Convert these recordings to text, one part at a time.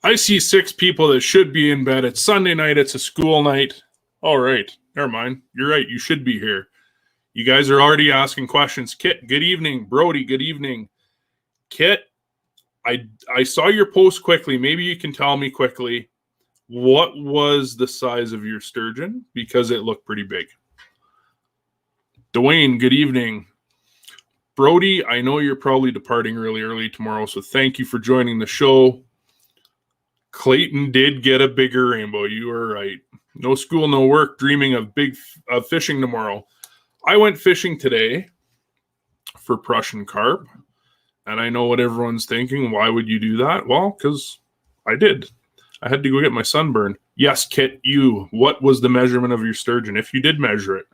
I see 6 people that should be in bed. It's Sunday night. It's a school night. All right. Never mind. You're right. You should be here. You guys are already asking questions. Kit, good evening. Brody, good evening. Kit, I saw your post quickly. Maybe you can tell me quickly, what was the size of your sturgeon? Because it looked pretty big. Dwayne, good evening. Brody, I know you're probably departing really early tomorrow, so thank you for joining the show. Clayton did get a bigger rainbow. You were right. No school, no work, dreaming of fishing tomorrow. I went fishing today for Prussian carp, and I know what everyone's thinking. Why would you do that? Well, because I did. I had to go get my sunburn. Yes, Kit, what was the measurement of your sturgeon? If you did measure it.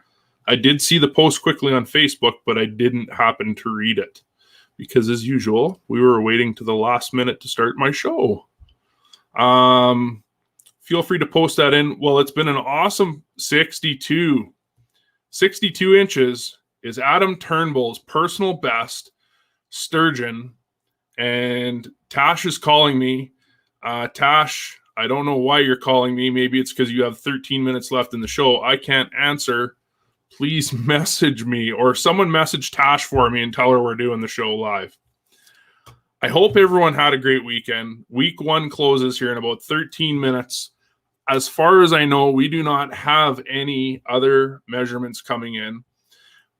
I did see the post quickly on Facebook, but I didn't happen to read it because, as usual, we were waiting to the last minute to start my show. Feel free to post that in. Well, it's been an awesome 62. 62 inches is Adam Turnbull's personal best sturgeon, and Tash is calling me. Tash, I don't know why you're calling me. Maybe it's because you have 13 minutes left in the show. I can't answer. Please message me, or someone message Tash for me and tell her we're doing the show live. I hope everyone had a great weekend. Week 1 closes here in about 13 minutes. As far as I know, we do not have any other measurements coming in.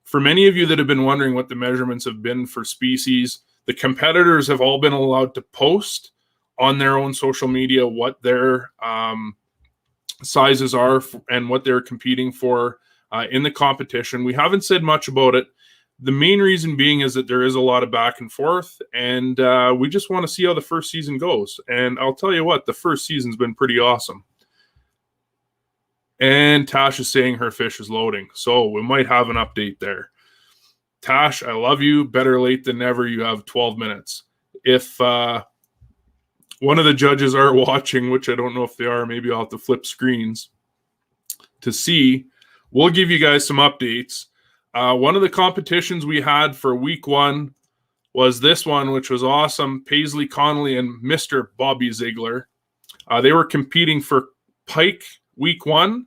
For many of you that have been wondering what the measurements have been for species, the competitors have all been allowed to post on their own social media what their sizes are and what they're competing for in the competition. We haven't said much about it. The main reason being is that there is a lot of back and forth, and we just want to see how the first season goes. And I'll tell you what, the first season's been pretty awesome. And Tash is saying her fish is loading, so we might have an update there. Tash, I love you. Better late than never. You have 12 minutes. If one of the judges are watching, which I don't know if they are, maybe I'll have to flip screens to see. We'll give you guys some updates. One of the competitions we had for week 1 was this one, which was awesome. Paisley Connolly and Mr. Bobby Ziegler. They were competing for pike week 1.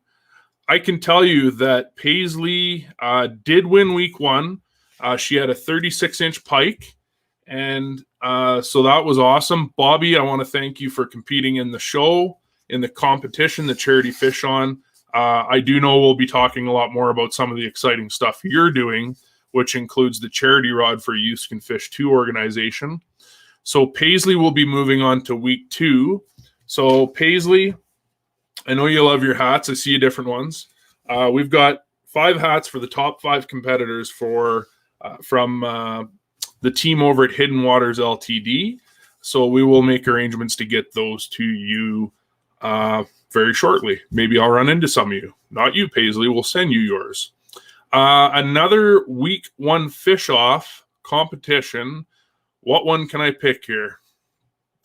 I can tell you that Paisley did win week 1. She had a 36-inch pike, and so that was awesome. Bobby, I want to thank you for competing in the show, in the competition, the Charity Fish On. I do know we'll be talking a lot more about some of the exciting stuff you're doing, which includes the charity rod for Youth Can Fish 2 organization. So Paisley will be moving on to week 2. So Paisley, I know you love your hats. I see different ones. We've got 5 hats for the top 5 competitors from the team over at Hidden Waters LTD. So we will make arrangements to get those to you very shortly. Maybe I'll run into some of you. Not you, Paisley. We'll send you yours. Another week 1 fish off competition. What one can I pick here?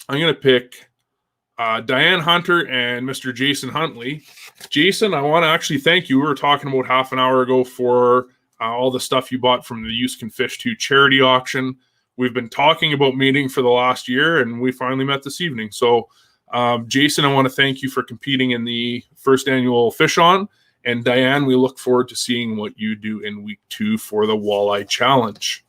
I'm going to pick Dianne Hunter and Mr. Jason Huntley. Jason, I want to actually thank you. We were talking about half an hour ago for all the stuff you bought from the Youth Can Fish 2 charity auction. We've been talking about meeting for the last year, and we finally met this evening. So Jason, I want to thank you for competing in the first annual Fish On. And Dianne, we look forward to seeing what you do in week 2 for the Walleye Challenge.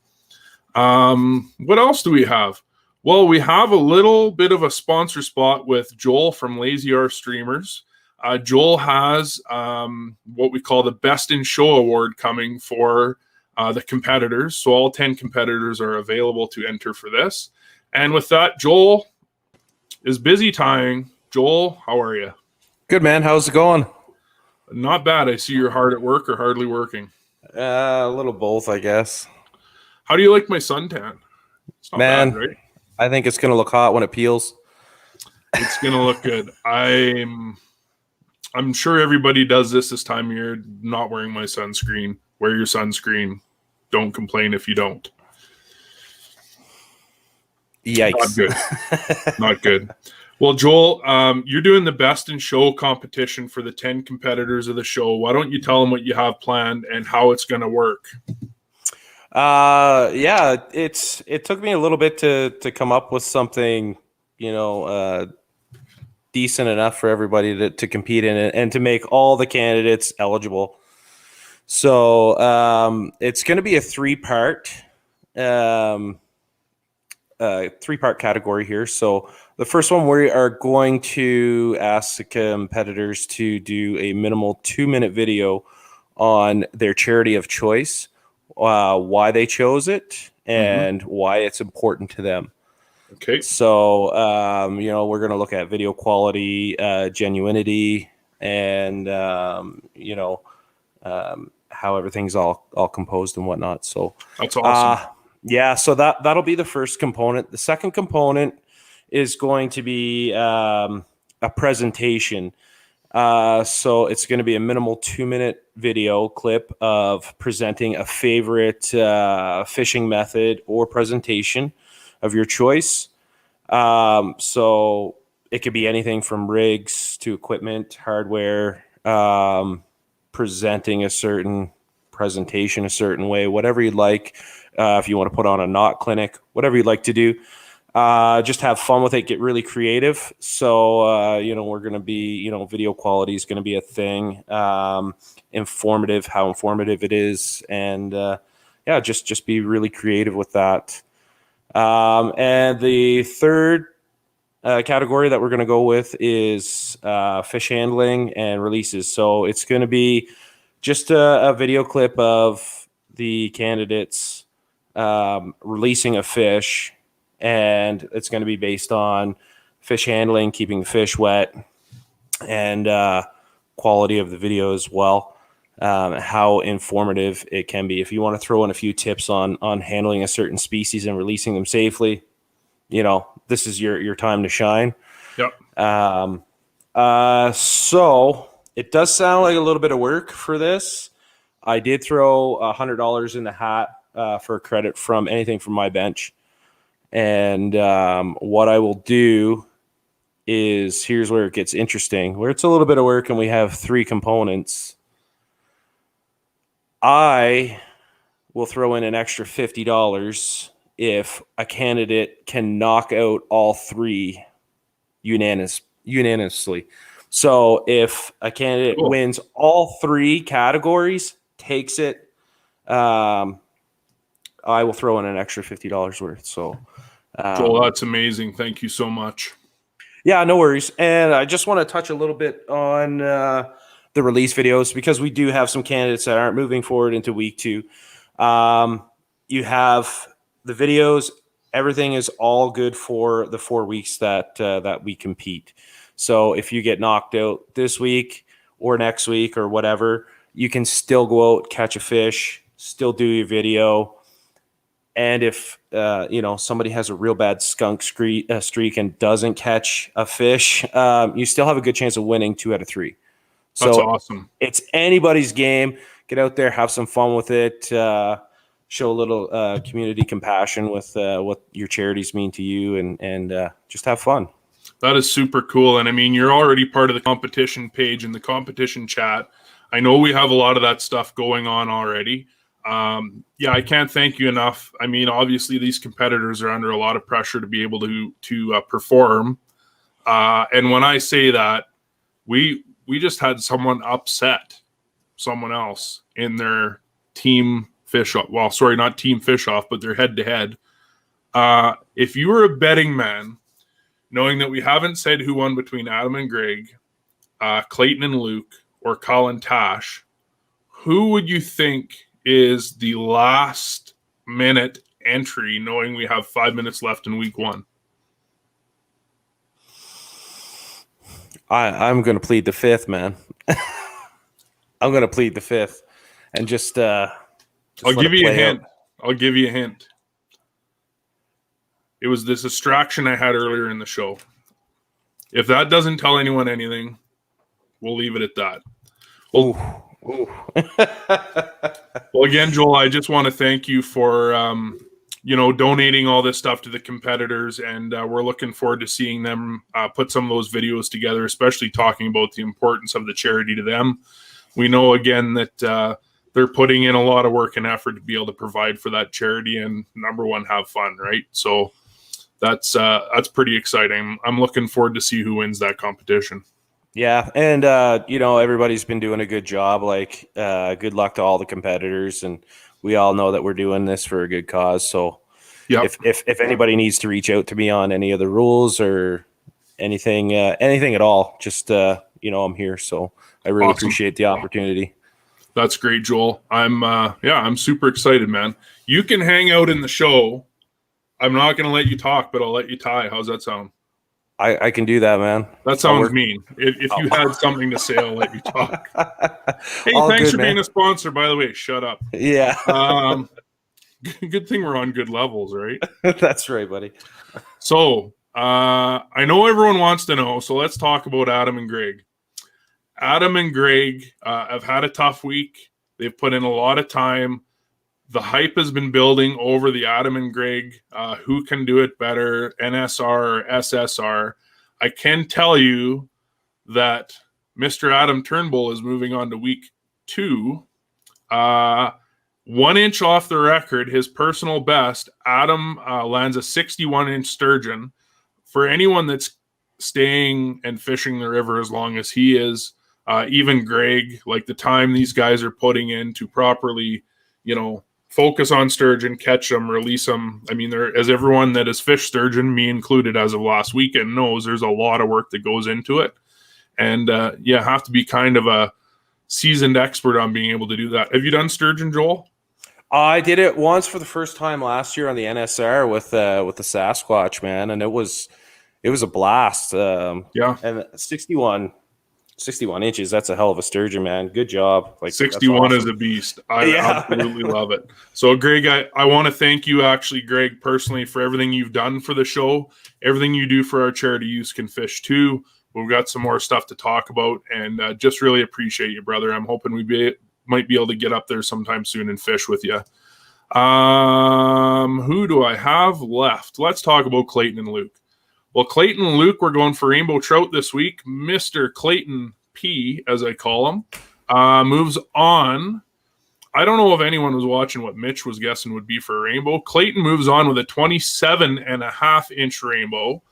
What else do we have? Well, we have a little bit of a sponsor spot with Joel from Lazy R Streamers. Joel has what we call the Best in Show Award coming for the competitors. So all 10 competitors are available to enter for this. And with that, Joel is busy tying. Joel, how are you? Good, man. How's it going? Not bad. I see you're hard at work or hardly working. A little both, I guess. How do you like my suntan? It's not Man, bad, right? I think it's going to look hot when it peels. It's going to look good. I'm sure everybody does this time of year, not wearing my sunscreen. Wear your sunscreen. Don't complain if you don't. Yikes. Not good. Not good. Well, Joel, you're doing the Best in Show competition for the 10 competitors of the show. Why don't you tell them what you have planned and how it's going to work? Yeah, it took me a little bit to come up with something, decent enough for everybody to compete in it and to make all the candidates eligible. So it's going to be a three-part category here. So the first one, we are going to ask the competitors to do a minimal 2-minute video on their charity of choice, why they chose it, and why it's important to them. Okay. So, we're going to look at video quality, genuinity, and, how everything's all composed and whatnot. So that's awesome. So that'll be the first component. The second component is going to be a presentation. So it's going to be a minimal 2-minute video clip of presenting a favorite fishing method or presentation of your choice. So it could be anything from rigs to equipment, hardware, presenting a certain presentation a certain way, whatever you'd like. If you want to put on a knot clinic, whatever you'd like to do. Just have fun with it, get really creative. So, we're going to be, video quality is going to be a thing, informative, how informative it is. And, just be really creative with that. And the third category that we're going to go with is fish handling and releases. So it's going to be just a video clip of the candidates releasing a fish, and it's going to be based on fish handling, keeping the fish wet, and quality of the video as well. How informative it can be. If you want to throw in a few tips on handling a certain species and releasing them safely, this is your time to shine. Yep. So it does sound like a little bit of work for this. I did throw $100 in the hat for credit from anything from my bench. And what I will do is, here's where it gets interesting, where it's a little bit of work and we have 3 components. I will throw in an extra $50 if a candidate can knock out all 3 unanimously. So if a candidate wins all 3 categories, takes it, I will throw in an extra $50 worth. So, Joel, that's amazing. Thank you so much. Yeah, no worries. And I just want to touch a little bit on the release videos, because we do have some candidates that aren't moving forward into week 2. You have the videos. Everything is all good for the 4 weeks that we compete. So if you get knocked out this week or next week or whatever, you can still go out, catch a fish, still do your video. And if somebody has a real bad skunk streak and doesn't catch a fish, you still have a good chance of winning 2 out of 3. So that's awesome. It's anybody's game. Get out there, have some fun with it. Show a little community compassion with what your charities mean to you, and just have fun. That is super cool. And I mean, you're already part of the competition page and the competition chat. I know we have a lot of that stuff going on already. I can't thank you enough. I mean, obviously these competitors are under a lot of pressure to be able to perform. And when I say that, we just had someone upset someone else in their team fish off. Well, sorry, not team fish off, but their head-to-head. If you were a betting man, knowing that we haven't said who won between Adam and Greg, Clayton and Luke, or Colin Tash, who would you think is the last minute entry, knowing we have 5 minutes left in week 1? I'm going to plead the 5th, man. I'm going to plead the 5th, and just I'll give you a hint. I'll give you a hint. It was this distraction I had earlier in the show. If that doesn't tell anyone anything, we'll leave it at that. Well, well, again, Joel, I just want to thank you for donating all this stuff to the competitors, and we're looking forward to seeing them put some of those videos together, especially talking about the importance of the charity to them. We know, again, that they're putting in a lot of work and effort to be able to provide for that charity, and number one, have fun, right? So that's pretty exciting. I'm looking forward to see who wins that competition. Yeah, and everybody's been doing a good job. Like, good luck to all the competitors, and we all know that we're doing this for a good cause. So, Yep. if anybody needs to reach out to me on any of the rules or anything at all, just I'm here. So I really appreciate the opportunity. That's great, Joel. I'm super excited, man. You can hang out in the show. I'm not going to let you talk, but I'll let you tie. How's that sound? I can do that, man. That sounds mean. If you had something to say, I'll let you talk. Hey, thanks for being a sponsor, by the way. Shut up. Yeah. Good thing we're on good levels, right? That's right, buddy. So, I know everyone wants to know, so let's talk about Adam and Greg. Adam and Greg have had a tough week. They've put in a lot of time. The hype has been building over the Adam and Greg. Who can do it better, NSR or SSR? I can tell you that Mr. Adam Turnbull is moving on to week 2. 1 inch off the record, his personal best. Adam lands a 61-inch sturgeon. For anyone that's staying and fishing the river as long as he is, even Greg, like the time these guys are putting in to properly, focus on sturgeon, catch them, release them. I mean, as everyone that has fished sturgeon, me included as of last weekend, knows there's a lot of work that goes into it. And have to be kind of a seasoned expert on being able to do that. Have you done sturgeon, Joel? I did it once for the first time last year on the NSR with the Sasquatch, man, and it was a blast. And 61 inches, that's a hell of a sturgeon, man. Good job. 61 is a beast. I absolutely love it. So, Greg, I want to thank you, actually, Greg, personally, for everything you've done for the show, everything you do for our charity, Youth Can Fish Too. We've got some more stuff to talk about, and just really appreciate you, brother. I'm hoping we might be able to get up there sometime soon and fish with you. Who do I have left? Let's talk about Clayton and Luke. Well, Clayton and Luke, we're going for rainbow trout this week. Mr. Clayton P, as I call him, moves on. I don't know if anyone was watching what Mitch was guessing would be for a rainbow. Clayton moves on with a 27.5-inch rainbow.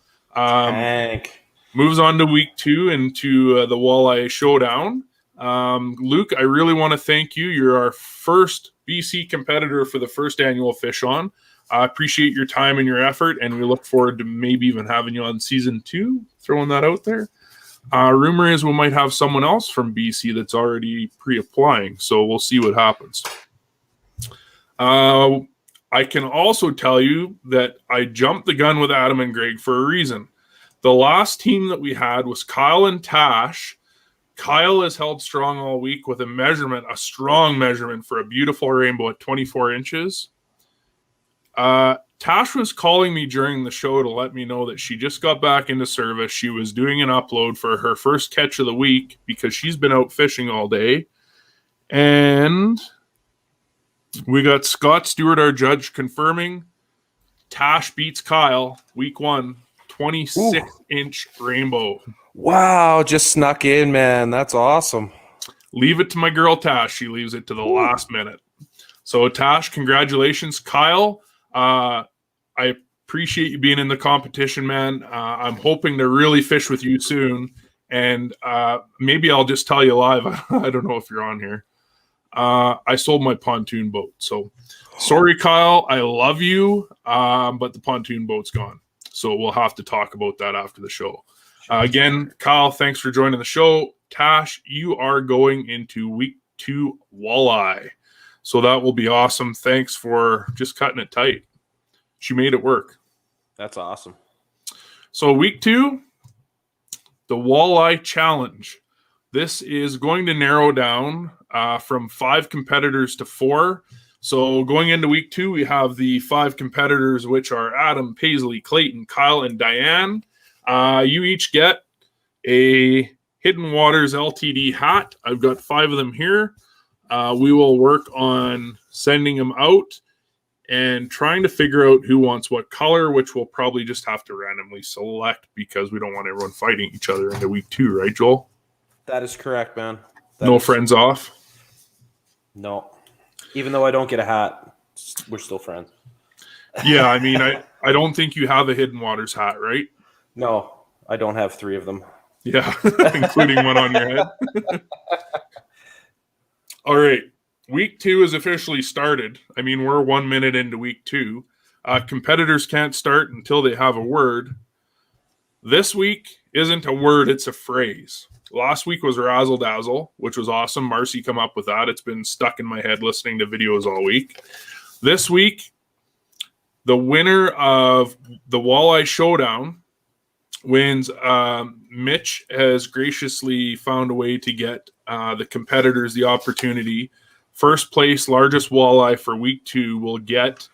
Moves on to week 2 into the Walleye Showdown. Luke, I really want to thank you. You're our first BC competitor for the first annual Fish On. I appreciate your time and your effort, and we look forward to maybe even having you on season 2, throwing that out there. Rumor is we might have someone else from BC that's already pre-applying, so we'll see what happens. I can also tell you that I jumped the gun with Adam and Greg for a reason. The last team that we had was Kyle and Tash. Kyle has held strong all week with a strong measurement for a beautiful rainbow at 24 inches. Tash was calling me during the show to let me know that she just got back into service. She was doing an upload for her first catch of the week because she's been out fishing all day. And we got Scott Stewart, our judge, confirming Tash beats Kyle week 1, 26-inch rainbow. Wow, just snuck in, man. That's awesome. Leave it to my girl Tash. She leaves it to the last minute. So, Tash, congratulations. Kyle, I appreciate you being in the competition, man. I'm hoping to really fish with you soon. And maybe I'll just tell you live. I don't know if you're on here. I sold my pontoon boat. So, sorry, Kyle. I love you, but the pontoon boat's gone. So, we'll have to talk about that after the show. Again, Kyle, thanks for joining the show. Tash, you are going into week 2 Walleye. So that will be awesome. Thanks for just cutting it tight. She made it work. That's awesome. So week 2, the Walleye Challenge. This is going to narrow down from 5 competitors to 4. So going into week 2, we have the 5 competitors, which are Adam, Paisley, Clayton, Kyle, and Dianne. You each get a Hidden Waters LTD hat. I've got 5 of them here. We will work on sending them out and trying to figure out who wants what color, which we'll probably just have to randomly select because we don't want everyone fighting each other into week 2, right, Joel? That is correct, man. No friends off? No. Even though I don't get a hat, we're still friends. Yeah, I mean, I don't think you have a Hidden Waters hat, right? No, I don't have 3 of them. Yeah, including one on your head. All right. Week 2 is officially started. I mean, we're 1 minute into week 2. Competitors can't start until they have a word. This week isn't a word, it's a phrase. Last week was Razzle Dazzle, which was awesome. Marcy come up with that. It's been stuck in my head listening to videos all week. This week, the winner of the Walleye Showdown wins. Mitch has graciously found a way to get the competitors the opportunity. First place, largest walleye for week 2 will get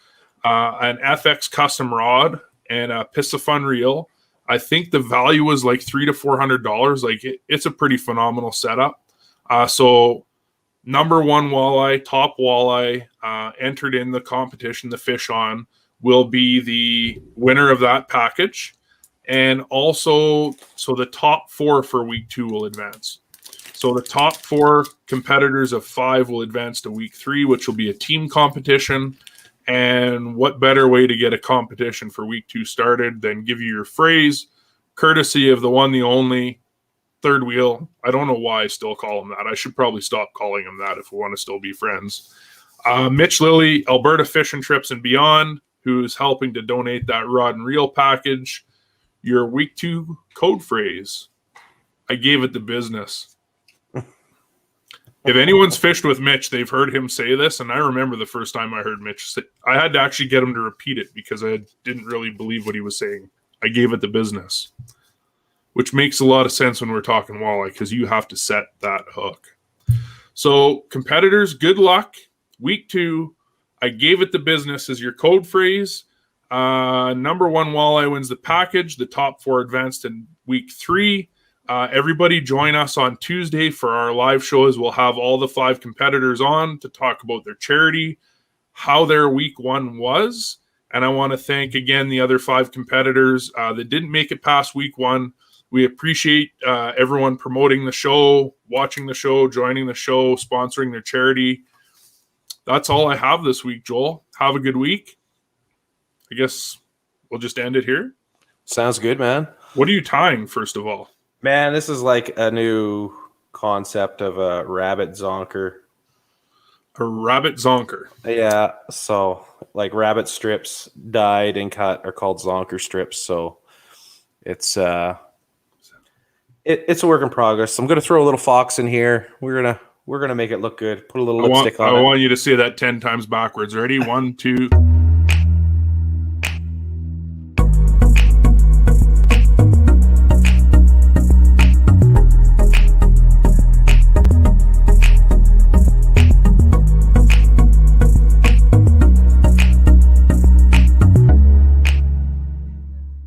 an FX custom rod and a Piscifun reel. I think the value was like $300 to $400. Like it's a pretty phenomenal setup. So number 1 walleye, top walleye, entered in the competition, the fish on, will be the winner of that package. And also, so the top 4 for week 2 will advance. So the top 4 competitors of 5 will advance to week 3, which will be a team competition. And what better way to get a competition for week 2 started than give you your phrase, courtesy of the one, the only, third wheel. I don't know why I still call him that. I should probably stop calling him that if we want to still be friends. Mitch Lilly, Alberta Fish and Trips and Beyond, who's helping to donate that rod and reel package. Your week 2 code phrase, I gave it the business. If anyone's fished with Mitch, they've heard him say this, and I remember the first time I heard Mitch say, I had to actually get him to repeat it because I didn't really believe what he was saying. I gave it the business, which makes a lot of sense when we're talking walleye because you have to set that hook. So competitors, good luck. Week 2, I gave it the business is your code phrase. Number 1 walleye wins the package. The top 4 advanced in week 3. Everybody join us on Tuesday for our live shows. We'll have all the 5 competitors on to talk about their charity, how their week 1 was. And I want to thank again the other 5 competitors that didn't make it past week 1. We appreciate everyone promoting the show, watching the show, joining the show, sponsoring their charity. That's all I have this week, Joel. Have a good week. I guess we'll just end it here. Sounds good, man. What are you tying, first of all? Man, this is like a new concept of a rabbit zonker. A rabbit zonker. Yeah, so like rabbit strips dyed and cut are called zonker strips. So it's it's a work in progress. I'm gonna throw a little fox in here. We're gonna make it look good. Put a little lipstick on it. I want you to say that 10 times backwards. Ready? 1, 2.